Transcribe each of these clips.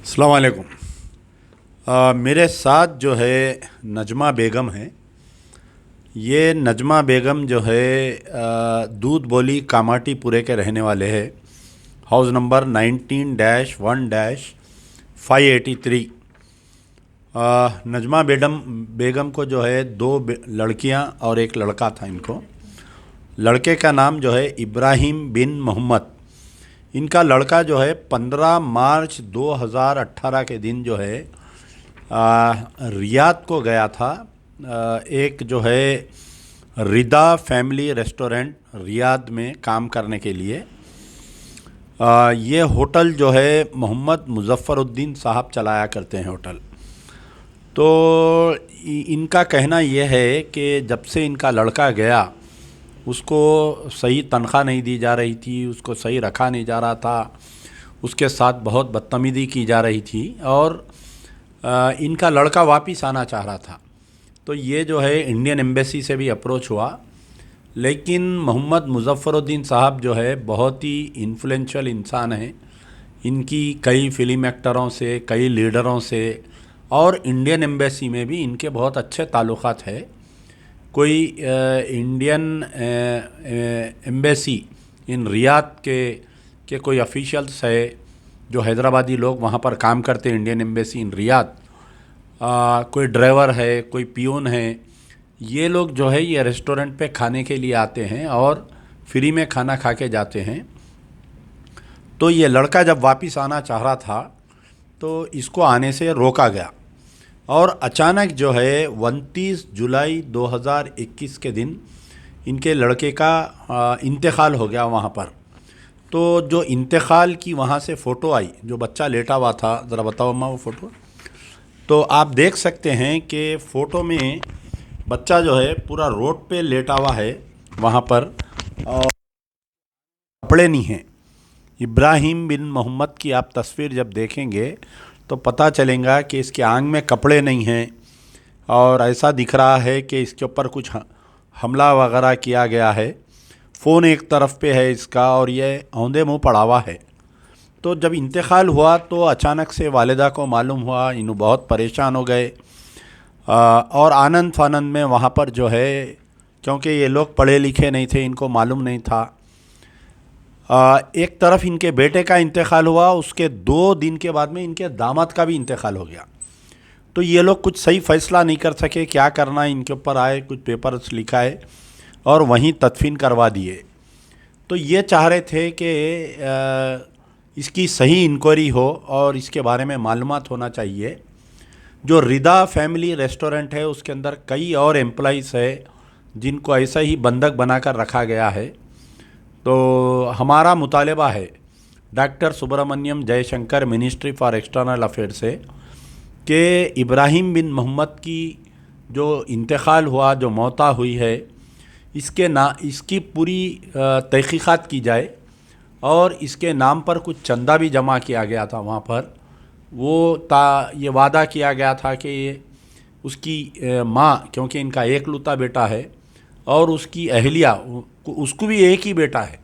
अस्सलाम वालेकुम। मेरे साथ जो है नजमा बेगम है। ये नजमा बेगम जो है दूध बोली कामाटीपुरे के रहने वाले हैं। House number 19-1-583। नजमा बेगम को जो है दो लड़कियां और एक लड़का था इनको। लड़के का नाम जो है इब्राहिम बिन मोहम्मद। इनका लड़का जो है 15 मार्च 2018 के दिन जो है रियाद को गया था। एक जो है रिदा फैमिली रेस्टोरेंट रियाद में काम करने के लिए। ये होटल जो है मोहम्मद मुज़फ़्फ़रुद्दीन साहब चलाया करते हैं होटल। तो इनका कहना यह है कि जब से इनका लड़का गया उसको सही तनख्वाह नहीं दी जा रही थी, उसको सही रखा नहीं जा रहा था, उसके साथ बहुत बदतमीज़ी की जा रही थी और इनका लड़का वापस आना चाह रहा था। तो ये जो है इंडियन एम्बेसी से भी अप्रोच हुआ, लेकिन मोहम्मद मुज़फ़्फ़रुद्दीन साहब जो है बहुत ही इन्फ्लुएंशियल इंसान हैं। इनकी कई फ़िल्म एक्टरों से, कई लीडरों से और इंडियन एम्बेसी में भी इनके बहुत अच्छे ताल्लुक़ात है। कोई इंडियन एम्बेसी इन रियाद के कोई ऑफिशियल्स है जो हैदराबादी लोग वहाँ पर काम करते हैं इंडियन एम्बेसी इन रियाद। कोई ड्राइवर है, कोई पियून है, ये लोग जो है ये रेस्टोरेंट पे खाने के लिए आते हैं और फ्री में खाना खा के जाते हैं। तो ये लड़का जब वापस आना चाह रहा था तो इसको आने से रोका गया और अचानक जो है 29 जुलाई 2021 के दिन इनके लड़के का इंतकाल हो गया वहाँ पर। तो जो इंतकाल की वहाँ से फ़ोटो आई, जो बच्चा लेटा हुआ था, ज़रा बताओ अम्मा वो फ़ोटो। तो आप देख सकते हैं कि फ़ोटो में बच्चा जो है पूरा रोड पे लेटा हुआ है वहाँ पर और कपड़े नहीं हैं। इब्राहिम बिन मोहम्मद की आप तस्वीर जब देखेंगे तो पता चलेगा कि इसके आंग में कपड़े नहीं हैं और ऐसा दिख रहा है कि इसके ऊपर कुछ हमला वगैरह किया गया है। फ़ोन एक तरफ पे है इसका और ये औंधे मुँह पड़ा हुआ है। तो जब इंतकाल हुआ तो अचानक से वालिदा को मालूम हुआ, इन्हों बहुत परेशान हो गए और आनंद फानंद में वहाँ पर जो है, क्योंकि ये लोग पढ़े लिखे नहीं थे, इनको मालूम नहीं था। एक तरफ इनके बेटे का इंतकाल हुआ, उसके 2 दिन के बाद में इनके दामाद का भी इंतकाल हो गया। तो ये लोग कुछ सही फ़ैसला नहीं कर सके, क्या करना इनके ऊपर आए, कुछ पेपर्स लिखा है और वहीं तदफीन करवा दिए। तो ये चाह रहे थे कि इसकी सही इंक्वायरी हो और इसके बारे में मालूमात होना चाहिए। जो रिदा फैमिली रेस्टोरेंट है उसके अंदर कई और एम्प्लॉइज़ है जिनको ऐसा ही बंधक बनाकर रखा गया है। तो हमारा मुतालबा है doctor Subrahmanyam Jaishankar ministry for external affair से कि इब्राहिम बिन मोहम्मद की जो इंतकाल हुआ, जो मौता हुई है, इसकी पूरी तहकीक़ात की जाए और इसके नाम पर कुछ चंदा भी जमा किया गया था वहाँ पर। ये वादा किया गया था कि उसकी माँ, क्योंकि इनका एकलौता बेटा है और उसकी अहलिया, उसको भी एक ही बेटा है,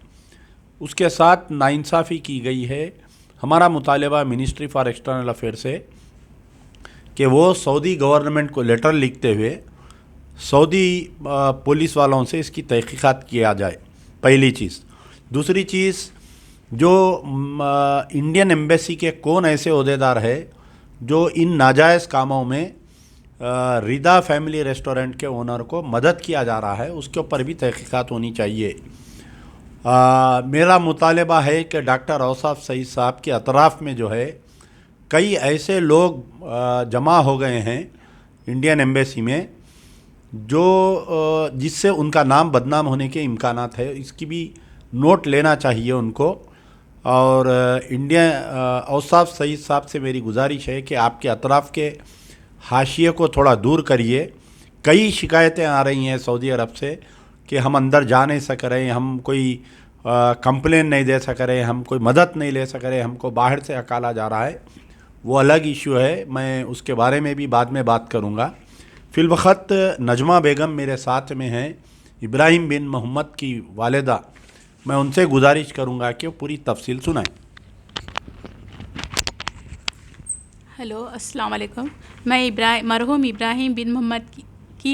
उसके साथ नाइंसाफ़ी की गई है। हमारा मुतालबा मिनिस्ट्री फॉर एक्सटर्नल अफेयर से कि वो सऊदी गवर्नमेंट को लेटर लिखते हुए सऊदी पुलिस वालों से इसकी तहकीक़ात किया जाए, पहली चीज़। दूसरी चीज़, जो इंडियन एम्बेसी के कौन ऐसे ओहदेदार है जो इन नाजायज़ कामों में रिदा फैमिली रेस्टोरेंट के ओनर को मदद किया जा रहा है, उसके ऊपर भी तहकीक़ात होनी चाहिए। मेरा मुतालबा है कि डॉक्टर औसाफ सईद साहब के अतराफ़ में जो है कई ऐसे लोग जमा हो गए हैं इंडियन एम्बेसी में जो जिससे उनका नाम बदनाम होने के इम्कानात है, इसकी भी नोट लेना चाहिए उनको। और औसाफ सईद साहब से मेरी गुजारिश है कि आपके अतराफ़ के हाशिए को थोड़ा दूर करिए। कई शिकायतें आ रही हैं सऊदी अरब से कि हम अंदर जा नहीं सक रहे, हम कोई कंप्लेन नहीं दे सक रहे, हम कोई मदद नहीं ले सक रहे, हमको बाहर से हकाला जा रहा है। वो अलग इशू है, मैं उसके बारे में भी बाद में बात करूँगा। फ़िलवक़्त नजमा बेगम मेरे साथ में हैं, इब्राहिम बिन मोहम्मद की वालिदा। मैं उनसे गुजारिश करूँगा कि वो पूरी तफसील सुनाएं। हेलो, अस्सलाम वालेकुम। मैं मरहूम इब्राहिम बिन मोहम्मद की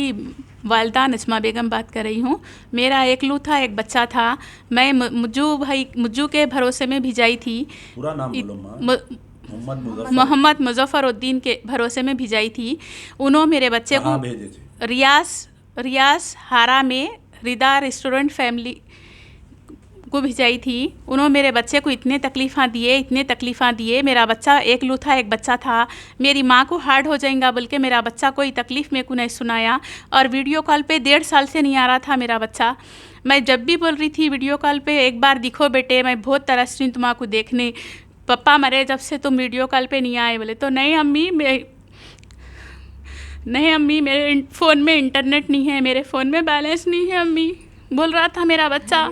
वालदा नजमा बेगम बात कर रही हूँ। मेरा एकलौता एक बच्चा था। मैं मुज्जू के भरोसे में भिजाई थी। पूरा नाम इत- बोलो माँ। म- मोहम्मद मुजफ्फर। मोहम्मद मुजफ्फरुद्दीन के भरोसे में भिजाई थी। उन्होंने मेरे बच्चे को कहाँ भेजे थे? रियास हारा में रिदा रेस्टोरेंट फैमिली को भिजाई थी। उन्होंने मेरे बच्चे को इतने तकलीफ़ां दिए। मेरा बच्चा एकलौता एक बच्चा था। मेरी माँ को हार्ड हो जाएगा बोल के मेरा बच्चा कोई तकलीफ़ मेरे को नहीं सुनाया। और वीडियो कॉल पे 1.5 साल से नहीं आ रहा था मेरा बच्चा। मैं जब भी बोल रही थी वीडियो कॉल पे, एक बार दिखो बेटे, मैं बहुत तरस रही हूँ तुम्हारा को देखने, पप्पा मरे जब से तुम वीडियो कॉल पे नहीं आए। बोले तो नहीं अम्मी, मेरे फ़ोन में इंटरनेट नहीं है, मेरे फ़ोन में बैलेंस नहीं है अम्मी, बोल रहा था मेरा बच्चा।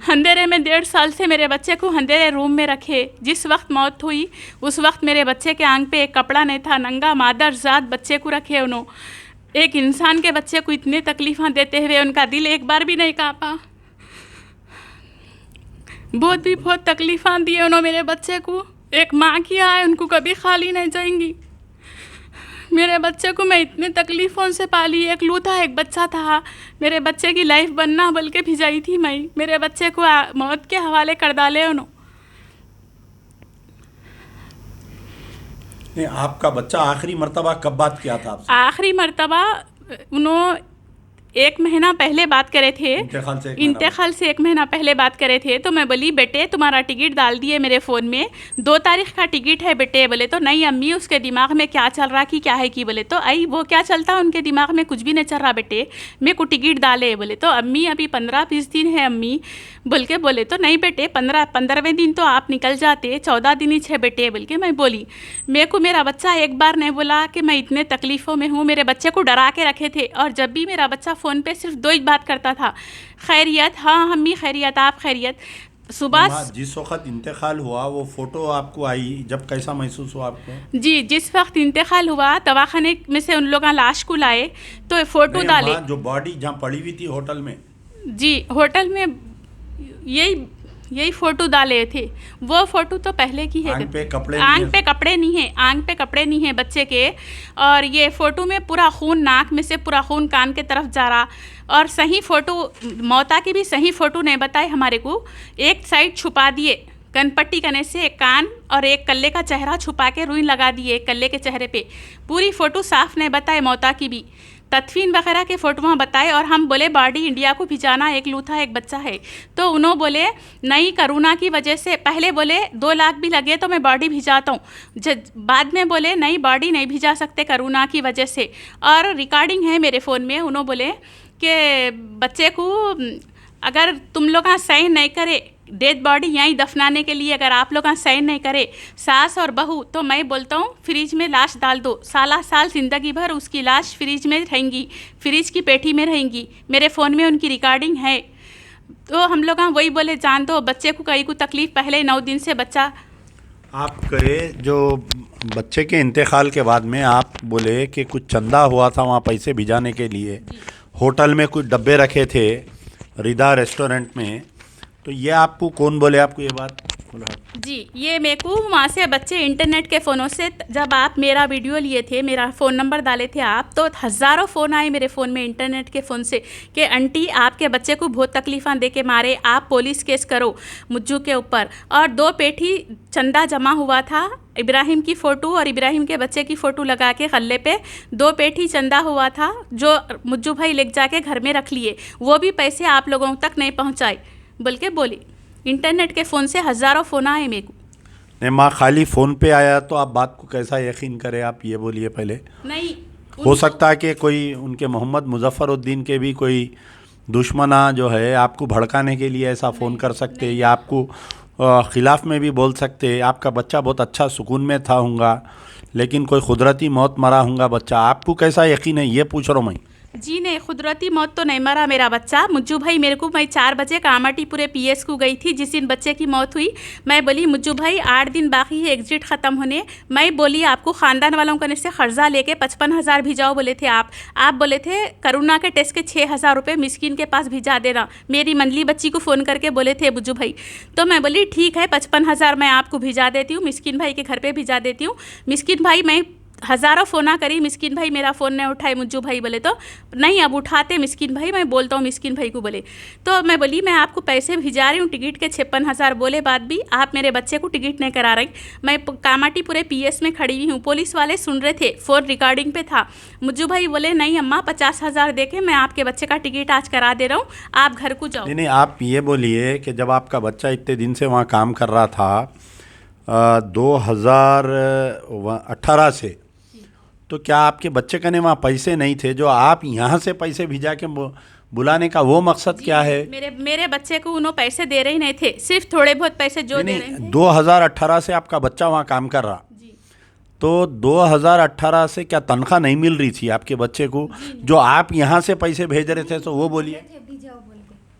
अंधेरे में 1.5 साल से मेरे बच्चे को अंधेरे रूम में रखे। जिस वक्त मौत हुई उस वक्त मेरे बच्चे के आंख पे एक कपड़ा नहीं था, नंगा मादर जात बच्चे को रखे उन्होंने। एक इंसान के बच्चे को इतने तकलीफ़ां देते हुए उनका दिल एक बार भी नहीं कांपा। बहुत तकलीफ़ां दी उन्होंने मेरे बच्चे को। एक माँ की आए उनको कभी खाली नहीं जाएंगी। मेरे बच्चे को मैं इतने तकलीफ़ों से पाली, एकलौता एक बच्चा था। मेरे बच्चे की लाइफ बनना बोल के भिजाई थी मैं। मेरे बच्चे को मौत के हवाले कर डाले उन्होंने। नहीं, आपका बच्चा आखिरी मर्तबा कब बात किया था आपसे? आखिरी मर्तबा उन्होंने 1 महीना पहले बात करे थे। इंतकाल से 1 महीना पहले बात करे थे। तो मैं बोली बेटे तुम्हारा टिकट डाल दिए मेरे फ़ोन में, 2 तारीख का टिकट है बेटे। बोले तो नहीं अम्मी, उसके दिमाग में क्या चल रहा कि क्या है कि। बोले तो आई वो क्या चलता, उनके दिमाग में कुछ भी नहीं चल रहा बेटे, मेरे को टिकट डाले। बोले तो अम्मी अभी 15-20 दिन है अम्मी बोल के। बोले तो नहीं बेटे 15वें दिन तो आप निकल जाते, 14 दिन ही है बेटे बोल के मैं बोली। मेरे को मेरा बच्चा एक बार नहीं बोला कि मैं इतने तकलीफ़ों में हूँ। मेरे बच्चे को डरा के रखे थे। और जब भी मेरा बच्चा फ़ोन पे सिर्फ 2 ही बात करता था, खैरियत, हाँ अम्मी खैरियत, आप खैरियत। सुबह जिस वक्त इंतकाल हुआ वो फोटो आपको आई, जब कैसा महसूस हुआ आपको? जी, जिस वक्त इंतकाल हुआ दवाखाने में से उन लोग लाश को लाए तो फ़ोटो डाले। जो बॉडी जहाँ पड़ी हुई थी होटल में? जी, होटल में यही फ़ोटो डाले थे। वो फ़ोटो तो पहले की है। आंख पे कपड़े नहीं है बच्चे के। और ये फ़ोटो में पूरा खून, नाक में से पूरा खून कान के तरफ जा रहा। और सही फ़ोटो मौता की भी सही फ़ोटो नहीं बताए हमारे को। एक साइड छुपा दिए कनपट्टी करने से, एक कान और एक कल्ले का चेहरा छुपा के रुई लगा दिए कल्ले के चेहरे पे। पूरी फ़ोटो साफ़ नहीं बताए मौता की भी, तदफीन वगैरह के फ़ोटोआँ बताए। और हम बोले बॉडी इंडिया को भिजाना, एकलौता एक बच्चा है। तो उन्होंने बोले नहीं, करोना की वजह से। पहले बोले 2 लाख भी लगे तो मैं बॉडी भिजाता हूँ। बाद में बोले नहीं बॉडी नहीं भिजा सकते करोना की वजह से। और रिकॉर्डिंग है मेरे फ़ोन में। उन्होंने बोले कि बच्चे को अगर तुम लोग साइन नहीं करे डेड बॉडी यहीं दफनाने के लिए, अगर आप लोग साइन नहीं करे सास और बहू, तो मैं बोलता हूँ फ्रिज में लाश डाल दो। साल ज़िंदगी भर उसकी लाश फ्रिज में रहेंगी, फ्रिज की पेटी में रहेंगी। मेरे फ़ोन में उनकी रिकॉर्डिंग है। तो हम लोग वही बोले जान दो बच्चे को, कहीं को तकलीफ़ पहले 9 दिन से बच्चा। आप कहे जो बच्चे के इंतकाल के बाद में आप बोले कि कुछ चंदा हुआ था वहाँ पैसे भिजाने के लिए, होटल में कुछ डब्बे रखे थे रिदा रेस्टोरेंट में, तो ये आपको कौन बोले आपको ये बात? जी, ये मेरे को वहाँ से बच्चे इंटरनेट के फ़ोनों से, जब आप मेरा वीडियो लिए थे, मेरा फ़ोन नंबर डाले थे आप, तो हज़ारों फ़ोन आए मेरे फ़ोन में इंटरनेट के फ़ोन से कि आंटी आपके बच्चे को बहुत तकलीफ़ां दे के मारे, आप पुलिस केस करो मुज्जू के ऊपर। और 2 पेटी चंदा जमा हुआ था, इब्राहिम की फ़ोटो और इब्राहिम के बच्चे की फ़ोटो लगा के गले पे 2 पेटी चंदा हुआ था, जो मुज्जू भाई ले जाके घर में रख लिए। वो भी पैसे आप लोगों तक नहीं पहुँचाए बोल के बोली। इंटरनेट के फ़ोन से हज़ारों फ़ोन आए मेरे को। नहीं माँ, खाली फ़ोन पे आया तो आप बात को कैसा यकीन करें, आप ये बोलिए पहले। नहीं, हो सकता है कि कोई उनके मोहम्मद मुजफ्फरुद्दीन के भी कोई दुश्मना जो है आपको भड़काने के लिए ऐसा फ़ोन कर सकते, या आपको ख़िलाफ़ में भी बोल सकते। आपका बच्चा बहुत अच्छा सुकून में था होगा, लेकिन कोई कुदरती मौत मरा होगा बच्चा, आपको कैसा यकीन है, ये पूछ रहा हूँ मैं। जी नहीं, कुदरती मौत तो नहीं मरा मेरा बच्चा। मुज्जू भाई मेरे को, मैं 4 बजे कामाटीपुरे पीएस को गई थी जिस दिन बच्चे की मौत हुई। मैं बोली मुज्जू भाई 8 दिन बाकी है एग्जिट ख़त्म होने। मैं बोली आपको ख़ानदान वालों के से कर्जा लेके 55,000 भिजाओ बोले थे आप बोले थे करुणा के टेस्ट के 6,000 रुपये मिस्किन के पास भिजा देना। मेरी मंडली बच्ची को फ़ोन करके बोले थे मुज्जू भाई। तो मैं बोली ठीक है 55,000 मैं आपको भिजा देती हूँ, मिस्किन भाई के घर पे भिजा देती हूँ। मिस्किन भाई, मैं हज़ारों फ़ोना करी, मिस्किन भाई मेरा फ़ोन नहीं उठाए। मुज्जू भाई बोले तो नहीं अब उठाते मिस्किन भाई, मैं बोलता हूँ मिस्किन भाई को बोले। तो मैं बोली मैं आपको पैसे भिजा रही हूँ टिकट के 56,000 बोले बाद भी आप मेरे बच्चे को टिकट नहीं करा रही। मैं कामाटीपुरे पीएस में खड़ी हुई हूँ, पुलिस वाले सुन रहे थे, फ़ोन रिकॉर्डिंग पे था। मुज्जू भाई बोले नहीं अम्मा 50,000 दे के मैं आपके बच्चे का टिकट आज करा दे रहा हूँ, आप घर को जाओ। नहीं, आप ये बोलिए कि जब आपका बच्चा इतने दिन से वहाँ काम कर रहा था 2018 से, तो क्या आपके बच्चे का ने वहाँ पैसे नहीं थे जो आप यहाँ से पैसे भिजा के बुलाने का वो मकसद क्या है? मेरे बच्चे को उन्होंने पैसे दे रहे नहीं थे, सिर्फ थोड़े बहुत पैसे जो दे रहे थे। 2018 से आपका बच्चा वहाँ काम कर रहा, तो 2018 से क्या तनख्वाह नहीं मिल रही थी आपके बच्चे को जो आप यहाँ से पैसे भेज रहे थे? तो वो बोलिए।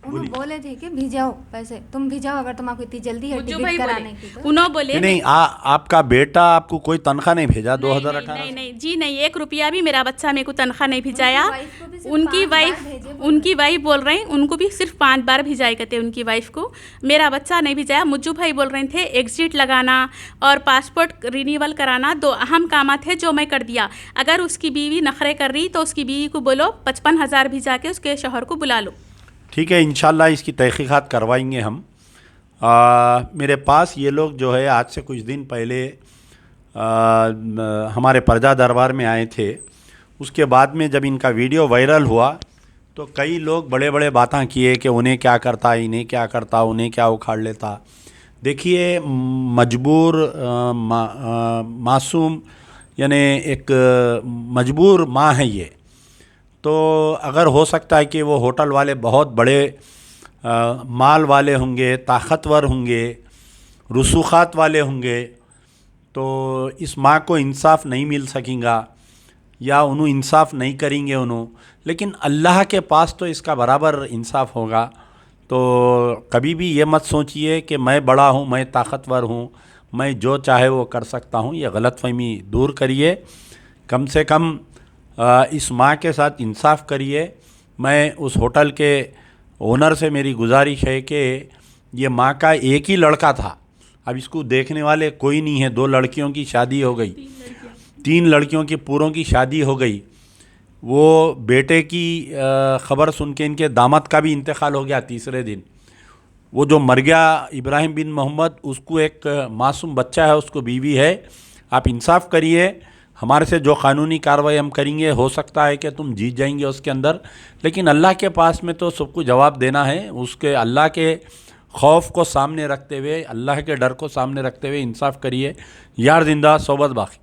उन्होंने बोले थे कि भिजाओ पैसे, तुम भिजाओ अगर तुम्हारा इतनी जल्दी है टिकट कराने की तो। उन्होंने बोले नहीं, आपका बेटा आपको कोई तनख्वाह नहीं भेजा 2018? नहीं जी नहीं, 1 रुपया भी मेरा बच्चा मेरे को तनख्वाह नहीं भिजाया। उनकी वाइफ बोल रही, उनको भी सिर्फ 5 बार भिजाए कहते उनकी वाइफ को, मेरा बच्चा नहीं भिजाया। मुज्जू भाई बोल रहे थे एग्जिट लगाना और पासपोर्ट रिन्यूअल कराना 2 अहम काम थे जो मैं कर दिया। अगर उसकी बीवी नखरे कर रही तो उसकी बीवी को बोलो 55,000 भिजा के उसके शौहर को बुला लो। ठीक है, इंशाल्लाह इसकी तहकीकात करवाएंगे हम। मेरे पास ये लोग जो है आज से कुछ दिन पहले हमारे प्रजा दरबार में आए थे। उसके बाद में जब इनका वीडियो वायरल हुआ तो कई लोग बड़े बड़े बातें किए कि उन्हें क्या करता, इन्हें क्या करता, उन्हें क्या उखाड़ लेता। देखिए, मजबूर मासूम यानी एक मजबूर माँ है ये, तो अगर हो सकता है कि वो होटल वाले बहुत बड़े माल वाले होंगे, ताकतवर होंगे, रसूखात वाले होंगे, तो इस माँ को इंसाफ नहीं मिल सकेगा या उन्होंने इंसाफ नहीं करेंगे उन्होंने, लेकिन अल्लाह के पास तो इसका बराबर इंसाफ होगा। तो कभी भी ये मत सोचिए कि मैं बड़ा हूँ, मैं ताकतवर हूँ, मैं जो चाहे वो कर सकता हूँ। ये गलतफहमी दूर करिए, कम से कम इस माँ के साथ इंसाफ करिए। मैं उस होटल के ओनर से मेरी गुजारिश है कि ये माँ का एक ही लड़का था, अब इसको देखने वाले कोई नहीं है। 2 लड़कियों की शादी हो गई, 3 लड़कियों की पूरों की शादी हो गई। वो बेटे की ख़बर सुन के इनके दामाद का भी इंतकाल हो गया तीसरे दिन। वो जो मर गया इब्राहिम बिन मोहम्मद, उसको एक मासूम बच्चा है, उसको बीवी है। आप इंसाफ करिए, हमारे से जो कानूनी कार्रवाई हम करेंगे हो सकता है कि तुम जीत जाएंगे उसके अंदर, लेकिन अल्लाह के पास में तो सबको जवाब देना है। उसके अल्लाह के खौफ को सामने रखते हुए, अल्लाह के डर को सामने रखते हुए इंसाफ करिए। यार जिंदा सोबत बाकी।